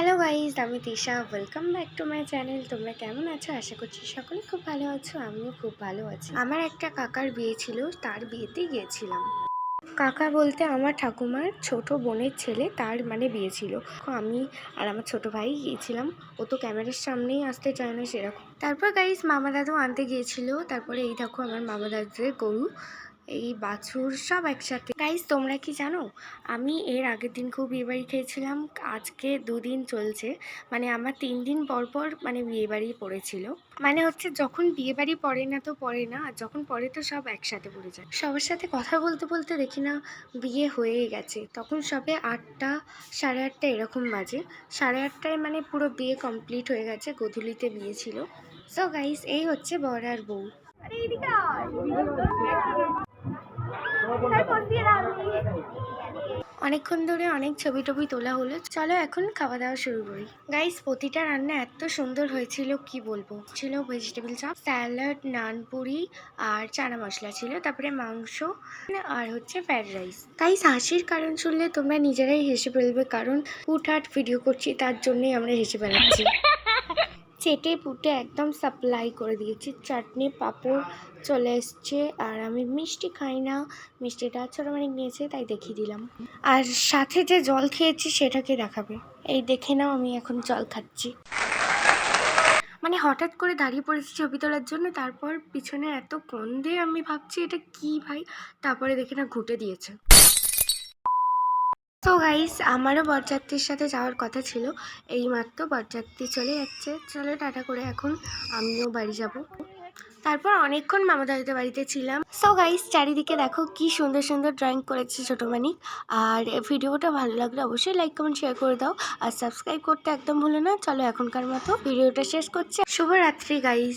Hello guys, আমি Tisha. Welcome back to my channel. তোমরা কেমন আছো? আশা করছি সকলে খুব ভালো আছো। আমিও খুব ভালো আছি। আমার একটা কাকার বিয়ে ছিল, তার বিয়েতে গিয়েছিলাম। কাকা বলতে আমার ঠাকুমার ছোট বোনের ছেলে, তার বিয়ে ছিল। আমি আর আমার ছোট ভাই গিয়েছিলাম। ও তো ক্যামেরার সামনেই আসতে চায় না সেরকম। তারপর গাইজ মামা দাদু আনতে গিয়েছিল। তারপরে এই দেখো আমার মামা দাদুদের গরু, এই বাছুর সব একসাথে। গাইজ তোমরা কি জানো, আমি এর আগের দিন খুব বিয়েবাড়ি খেয়েছিলাম। আজকে 2 দিন চলছে, আমার 3 দিন পর পর বিয়েবাড়ি পড়েছিল। হচ্ছে যখন বিয়েবাড়ি পড়ে না তো পড়ে না, আর যখন পড়ে তো সব একসাথে পড়ে যায়। সবার সাথে কথা বলতে বলতে দেখি না বিয়ে হয়েই গেছে। তখন সবে 8টা, 8:30 এরকম বাজে। 8:30টায় পুরো বিয়ে কমপ্লিট হয়ে গেছে। গোধূলিতে বিয়ে ছিল। সো গাইস, এই হচ্ছে বর আর বউ। অনেকক্ষণ ধরে অনেক ছবি টবি তোলা হলো। চলো এখন খাওয়া দাওয়া শুরু করি। গাইস, প্রতিটা রান্না এত সুন্দর হয়েছিল কি বলবো। ছিল ভেজিটেবল চপ, স্যালাড, নানপুরি আর চানা মশলা ছিল। তারপরে মাংস আর হচ্ছে ফ্রাইড রাইস। গাইস, হাসির কারণ শুনলে তোমরা নিজেরাই হেসে ফেলবে, কারণ হুটহাট ভিডিও করছি, তার জন্যই আমরা হেসে ফেলাচ্ছি। চেটে পুটে একদম সাপ্লাই করে দিয়েছি। চাটনি পাঁপড় চলে এসছে। আর আমি মিষ্টি খাই না, মিষ্টিটা ছোটো নিয়েছে তাই দেখিয়ে দিলাম। আর সাথে যে জল খেয়েছি সেটাকে দেখাবে। এই দেখে নাও, আমি এখন জল খাচ্ছি। হঠাৎ করে দাঁড়িয়ে পড়েছি ছবি তোলার জন্য। তারপর পিছনে এত গন্ধে আমি ভাবছি এটা কি ভাই। তারপরে দেখে না ঘুঁটে দিয়েছে। তো গাইস, আমারও বরযাত্রীর সাথে যাওয়ার কথা ছিল। এইমাত্র বরযাত্রী চলে যাচ্ছে। চলো টাটা করে এখন আমিও বাড়ি যাব। তারপর অনেকক্ষণ মামা দাদুদের বাড়িতে ছিলাম। সো গাইস, চারিদিকে দেখো কি সুন্দর সুন্দর ড্রয়িং করেছে ছোটো মানিক। আর ভিডিওটা ভালো লাগলে অবশ্যই লাইক কমেন্ট শেয়ার করে দাও, আর সাবস্ক্রাইব করতে একদম ভুলো না। চলো এখনকার মতো ভিডিওটা শেষ করছি। শুভরাত্রি গাইস।